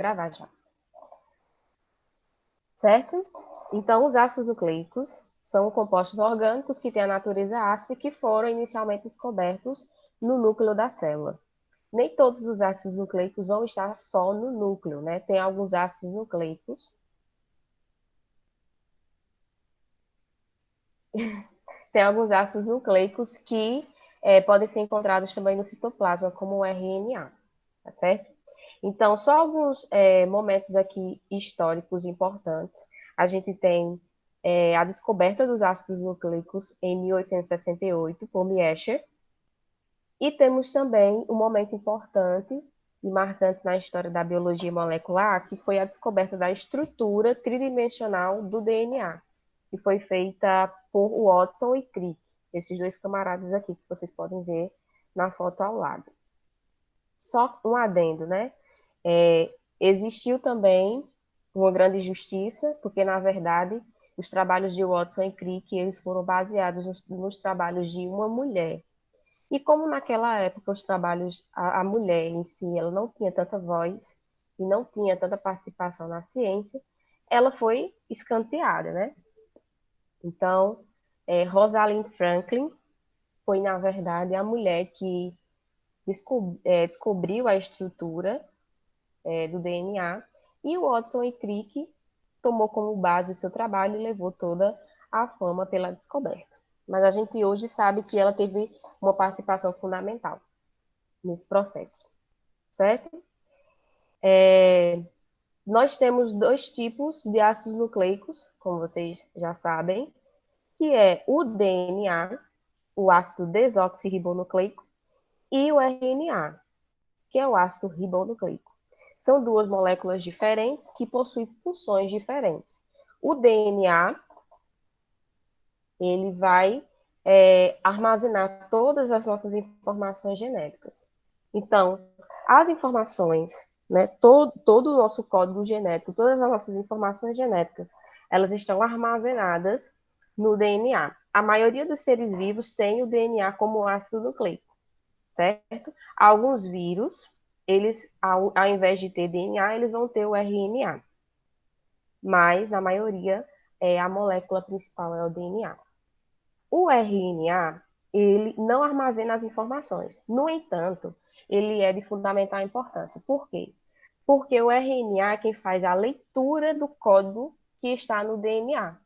gravar já. Certo? Então, os ácidos nucleicos são compostos orgânicos que têm a natureza ácida e que foram inicialmente descobertos no núcleo da célula. Nem todos os ácidos nucleicos vão estar só no núcleo, né? Tem alguns ácidos nucleicos. Tem alguns ácidos nucleicos que podem ser encontrados também no citoplasma, como o RNA, tá certo? Então, só alguns momentos aqui históricos importantes. A gente tem a descoberta dos ácidos nucleicos em 1868 por Miescher, e temos também um momento importante e marcante na história da biologia molecular, que foi a descoberta da estrutura tridimensional do DNA, que foi feita por Watson e Crick, esses dois camaradas aqui que vocês podem ver na foto ao lado. Só um adendo, né? Existiu também uma grande injustiça, porque, na verdade, os trabalhos de Watson e Crick, eles foram baseados nos trabalhos de uma mulher. E como naquela época os trabalhos, a mulher em si, ela não tinha tanta voz e não tinha tanta participação na ciência, ela foi escanteada, né? Então, Rosalind Franklin foi, na verdade, a mulher que descobriu a estrutura do DNA, e o Watson e Crick tomou como base o seu trabalho e levou toda a fama pela descoberta. Mas a gente hoje sabe que ela teve uma participação fundamental nesse processo, certo? Nós temos dois tipos de ácidos nucleicos, como vocês já sabem, que é o DNA, o ácido desoxirribonucleico, e o RNA, que é o ácido ribonucleico. São duas moléculas diferentes que possuem funções diferentes. O DNA, ele vai armazenar todas as nossas informações genéticas. Então, as informações, né, todo o nosso código genético, todas as nossas informações genéticas, elas estão armazenadas no DNA. A maioria dos seres vivos tem o DNA como ácido nucleico, certo? Alguns vírus, eles, ao invés de ter DNA, eles vão ter o RNA. Mas, na maioria, a molécula principal é o DNA. O RNA, ele não armazena as informações. No entanto, ele é de fundamental importância. Por quê? Porque o RNA é quem faz a leitura do código que está no DNA.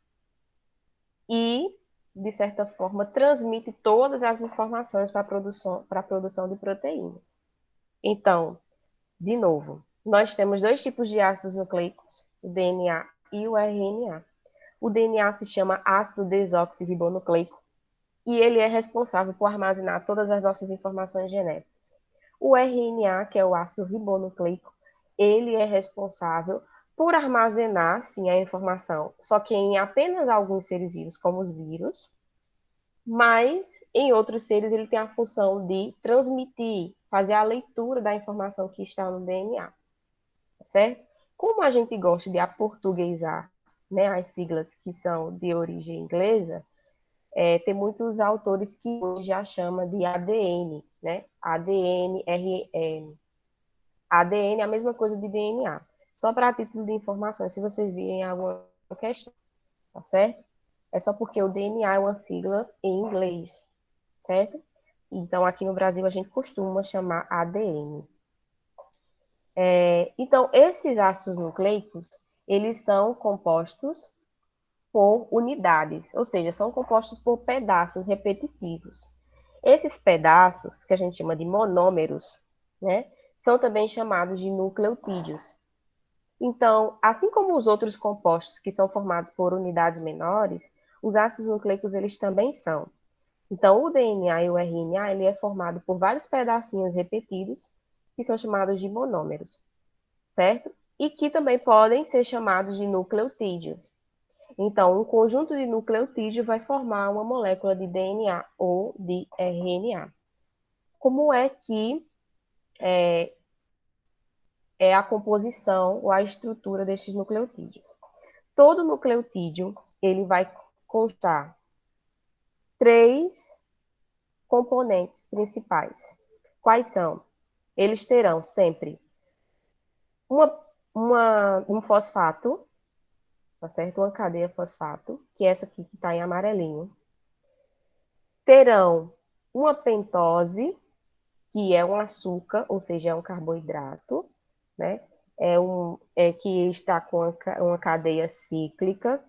E, de certa forma, transmite todas as informações para a produção de proteínas. Então, de novo, nós temos dois tipos de ácidos nucleicos, o DNA e o RNA. O DNA se chama ácido desoxirribonucleico e ele é responsável por armazenar todas as nossas informações genéticas. O RNA, que é o ácido ribonucleico, ele é responsável por armazenar, sim, a informação, só que em apenas alguns seres vivos, como os vírus, mas em outros seres ele tem a função de transmitir, fazer a leitura da informação que está no DNA, certo? Como a gente gosta de aportuguesar, né, as siglas que são de origem inglesa, tem muitos autores que hoje já chamam de ADN, né? ADN, RN. ADN é a mesma coisa de DNA. Só para título de informação, se vocês virem alguma questão, tá certo? É só porque o DNA é uma sigla em inglês, certo? Então, aqui no Brasil, a gente costuma chamar ADN. Então, esses ácidos nucleicos, eles são compostos por unidades, ou seja, são compostos por pedaços repetitivos. Esses pedaços, que a gente chama de monômeros, né, são também chamados de nucleotídeos. Então, assim como os outros compostos que são formados por unidades menores, os ácidos nucleicos eles também são. Então, o DNA e o RNA ele é formado por vários pedacinhos repetidos, que são chamados de monômeros, certo? E que também podem ser chamados de nucleotídeos. Então, um conjunto de nucleotídeo vai formar uma molécula de DNA ou de RNA. Como é que é a composição ou a estrutura destes nucleotídeos? Todo nucleotídeo ele vai constar três componentes principais. Quais são? Eles terão sempre uma um fosfato, tá certo? Uma cadeia fosfato, que é essa aqui que está em amarelinho. Terão uma pentose, que é um açúcar, ou seja, é um carboidrato, né? Que está com uma cadeia cíclica,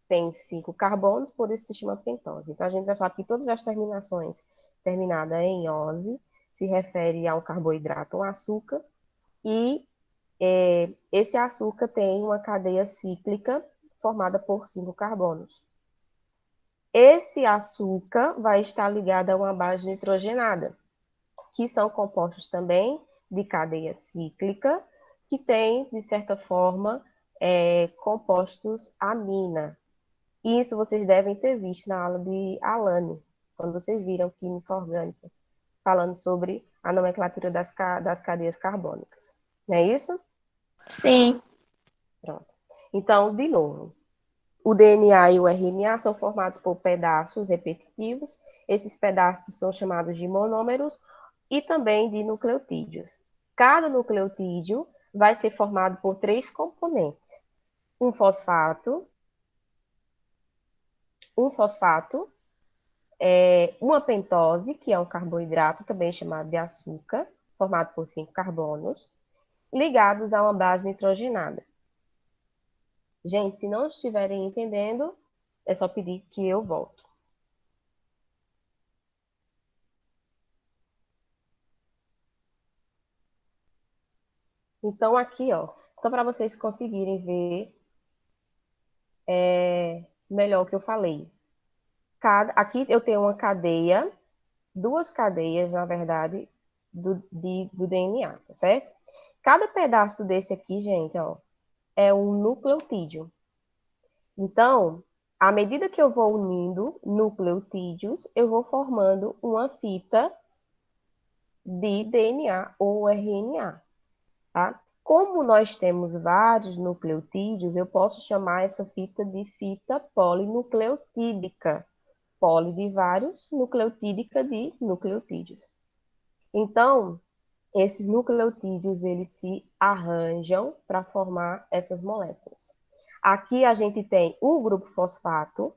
tem 5 carbonos, por isso se chama pentose. Então, a gente já sabe que todas as terminações terminadas em ose se refere a um carboidrato, um açúcar, e esse açúcar tem uma cadeia cíclica formada por 5 carbonos. Esse açúcar vai estar ligado a uma base nitrogenada, que são compostos também de cadeia cíclica, que tem, de certa forma, compostos amina. Isso vocês devem ter visto na aula de Alane, quando vocês viram química orgânica, falando sobre a nomenclatura das cadeias carbônicas. Não é isso? Sim. Pronto. Então, de novo, o DNA e o RNA são formados por pedaços repetitivos. Esses pedaços são chamados de monômeros e também de nucleotídeos. Cada nucleotídeo vai ser formado por 3 componentes: um fosfato, uma pentose, que é um carboidrato também chamado de açúcar, formado por 5 carbonos, ligados a uma base nitrogenada. Gente, se não estiverem entendendo, é só pedir que eu volto. Então, aqui, ó, só para vocês conseguirem ver melhor o que eu falei. Aqui eu tenho uma cadeia, 2 cadeias, na verdade, do DNA, tá certo? Cada pedaço desse aqui, gente, ó, é um nucleotídeo. Então, à medida que eu vou unindo nucleotídeos, eu vou formando uma fita de DNA ou RNA, tá? Como nós temos vários nucleotídeos, eu posso chamar essa fita de fita polinucleotídica. Poli de vários, nucleotídica de nucleotídeos. Então, esses nucleotídeos, eles se arranjam para formar essas moléculas. Aqui a gente tem o grupo fosfato.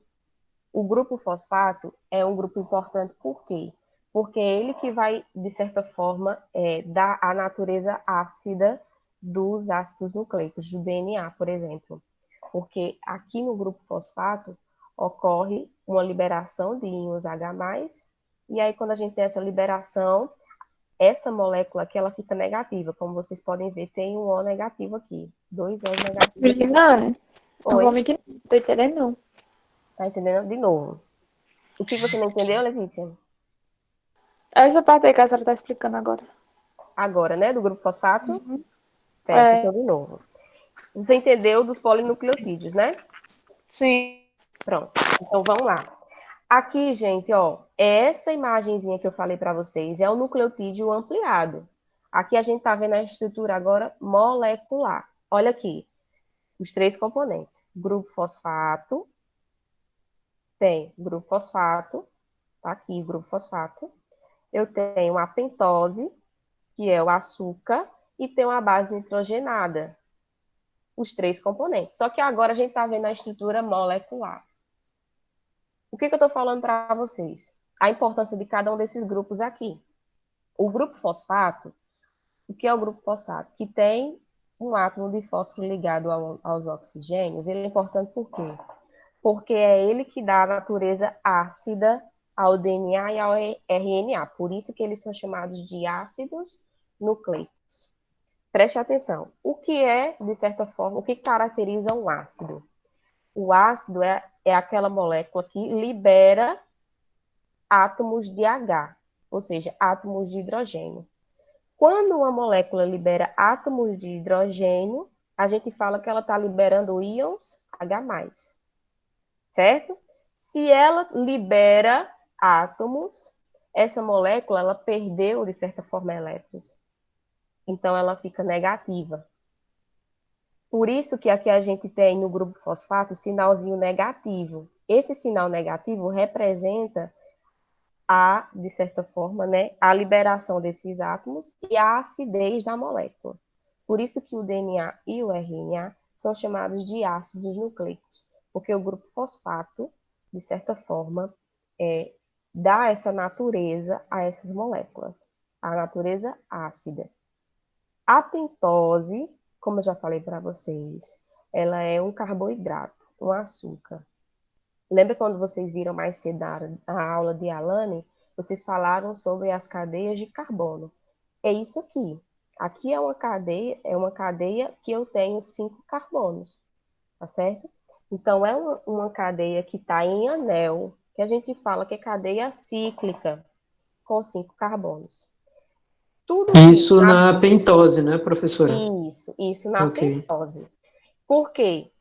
O grupo fosfato é um grupo importante por quê? Porque é ele que vai, de certa forma, dar a natureza ácida dos ácidos nucleicos, do DNA, por exemplo. Porque aqui no grupo fosfato ocorre uma liberação de íons H+, e aí quando a gente tem essa liberação, essa molécula aqui, ela fica negativa. Como vocês podem ver, tem um O negativo aqui, 2 Os negativos. Menina, não vou Oi, mentir, não tô entendendo, não. tá entendendo? De novo. O que você não entendeu, Letícia? Essa parte aí que a senhora tá explicando agora. Agora, né, do grupo fosfato? Certo, então É, de novo. Você entendeu dos polinucleotídeos, né? sim. Pronto. Então vamos lá. Aqui, gente, ó, essa imagenzinha que eu falei para vocês é o nucleotídeo ampliado. Aqui a gente tá vendo a estrutura agora molecular. Olha aqui, os 3 componentes. Grupo fosfato, tem grupo fosfato, tá aqui o grupo fosfato. Eu tenho a pentose, que é o açúcar, e tenho a base nitrogenada, os 3 componentes. Só que agora a gente está vendo a estrutura molecular. O que eu estou falando para vocês? A importância de cada um desses grupos aqui. O grupo fosfato, o que é o grupo fosfato? Que tem um átomo de fósforo ligado aos oxigênios. Ele é importante por quê? Porque é ele que dá a natureza ácida ao DNA e ao RNA. Por isso que eles são chamados de ácidos nucleicos. Preste atenção. O que é, de certa forma, o que caracteriza um ácido? O ácido é aquela molécula que libera átomos de H, ou seja, átomos de hidrogênio. Quando uma molécula libera átomos de hidrogênio, a gente fala que ela está liberando íons H+, certo? Se ela libera átomos, essa molécula ela perdeu, de certa forma, elétrons. Então, ela fica negativa. Por isso que aqui a gente tem no grupo fosfato sinalzinho negativo. Esse sinal negativo representa de certa forma, né, a liberação desses átomos e a acidez da molécula. Por isso que o DNA e o RNA são chamados de ácidos nucleicos, porque o grupo fosfato, de certa forma, dá essa natureza a essas moléculas, a natureza ácida. A pentose, como eu já falei para vocês, ela é um carboidrato, um açúcar. Lembra quando vocês viram mais cedo a aula de Alane? Vocês falaram sobre as cadeias de carbono. É isso aqui. Aqui é uma cadeia que eu tenho 5 carbonos, tá certo? Então, é uma cadeia que está em anel, que a gente fala que é cadeia cíclica, com 5 carbonos. Tudo que... Isso na pentose, né, professora? Isso na Ok. pentose. Por quê?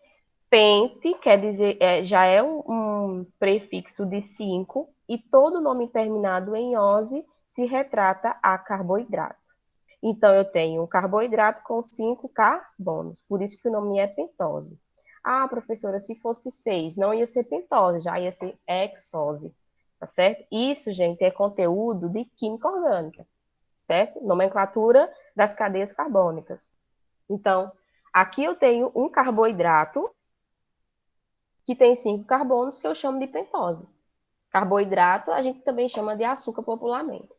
Pente quer dizer, já é um prefixo de 5, e todo nome terminado em ose se retrata a carboidrato. Então, eu tenho um carboidrato com 5 carbonos, por isso que o nome é pentose. Ah, professora, se fosse 6, não ia ser pentose, já ia ser hexose, tá certo? Isso, gente, é conteúdo de química orgânica, certo? Nomenclatura das cadeias carbônicas. Então, aqui eu tenho um carboidrato que tem 5 carbonos, que eu chamo de pentose. Carboidrato a gente também chama de açúcar popularmente.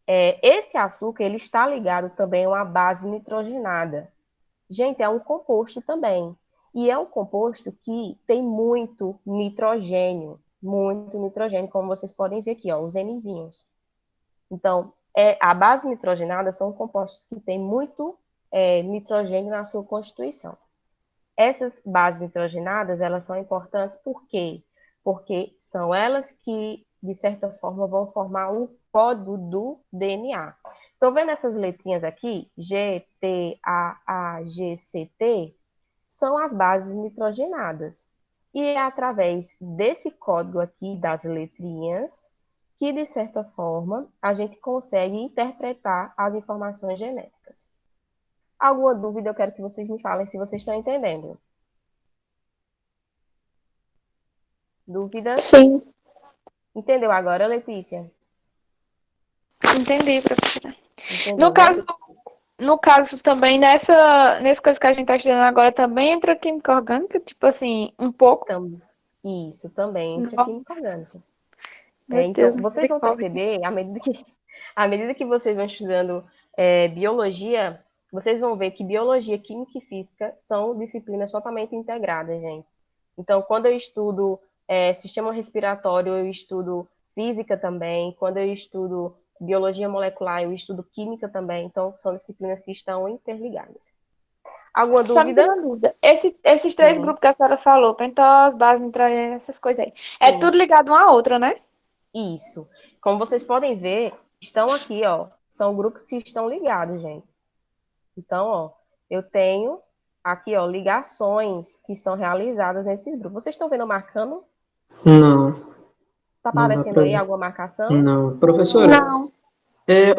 Esse açúcar ele está ligado também a uma base nitrogenada. Gente, é um composto também. E é um composto que tem muito nitrogênio, como vocês podem ver aqui, ó, os Nzinhos. Então, a base nitrogenada são compostos que têm muito nitrogênio na sua constituição. Essas bases nitrogenadas, elas são importantes por quê? Porque são elas que, de certa forma, vão formar o código do DNA. Estão vendo essas letrinhas aqui? G, T, A, G, C, T? São as bases nitrogenadas. E é através desse código aqui, das letrinhas, que, de certa forma, a gente consegue interpretar as informações genéticas. Alguma dúvida, eu quero que vocês me falem se vocês estão entendendo. Dúvidas? Sim, Entendeu agora, Letícia? entendi, professora. No Entendeu, né? caso, no caso também, nessa coisa que a gente tá estudando agora, também entra química orgânica, tipo assim, um pouco. Isso também entra Nossa, química orgânica. meu Então, Deus, vocês vão misericórdia. perceber, à medida que vocês vão estudando biologia, vocês vão ver que biologia, química e física são disciplinas totalmente integradas, gente. Então, quando eu estudo sistema respiratório, eu estudo física também. Quando eu estudo biologia molecular, eu estudo química também. Então, são disciplinas que estão interligadas. Alguma Só me deu dúvida? uma dúvida. Esses três Sim, grupos que a senhora falou, pentose, base nitrogênio, essas coisas aí, é sim. tudo ligado uma à outra, né? Isso. Como vocês podem ver, estão aqui, ó. São grupos que estão ligados, gente. Então, ó, eu tenho aqui, ó, ligações que são realizadas nesses grupos. Vocês estão vendo eu marcando? Não, Tá não dá aparecendo para aí ver. alguma marcação? Não. Professora, Não.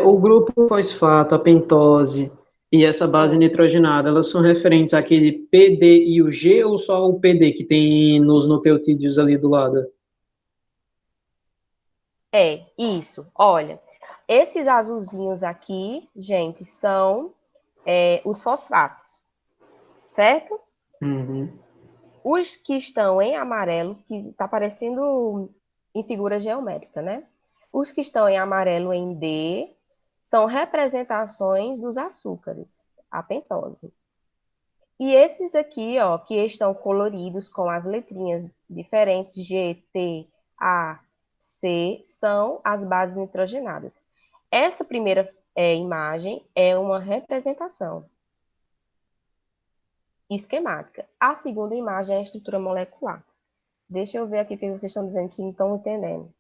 o grupo fosfato, a pentose e essa base Sim. nitrogenada, elas são referentes àquele PD e o G ou só o PD que tem nos nucleotídeos ali do lado? Isso. Olha, esses azulzinhos aqui, gente, são os fosfatos, certo? Uhum. Os que estão em amarelo, que está aparecendo em figura geométrica, né? Os que estão em amarelo em D são representações dos açúcares, a pentose. E esses aqui, ó, que estão coloridos com as letrinhas diferentes, G, T, A, C, são as bases nitrogenadas. Essa primeira imagem é uma representação esquemática. A segunda imagem é a estrutura molecular. Deixa eu ver aqui o que vocês estão dizendo que não estão entendendo.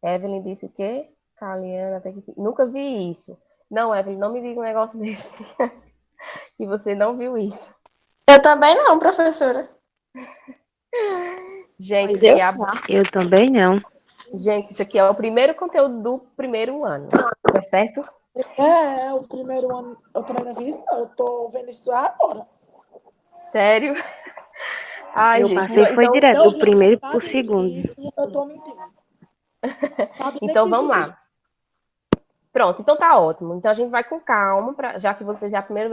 Evelyn disse o quê? Caliana, até que... Nunca vi isso. Não, Evelyn, não me diga um negócio desse. Que você não viu isso. Eu também não, professora. Gente, Pois isso aqui eu é não. Eu também não. Gente, isso aqui é o primeiro conteúdo do primeiro ano, tá certo? O primeiro ano eu também não vi isso, não. Eu tô vendo isso agora. Sério? Ai, Eu gente, passei foi então, direto, Eu do vi a primeiro pro metade segundo. disso, eu tô mentindo. Sabe nem então que vamos isso existe. lá. Pronto, então tá ótimo. Então a gente vai com calma, já que vocês é a primeira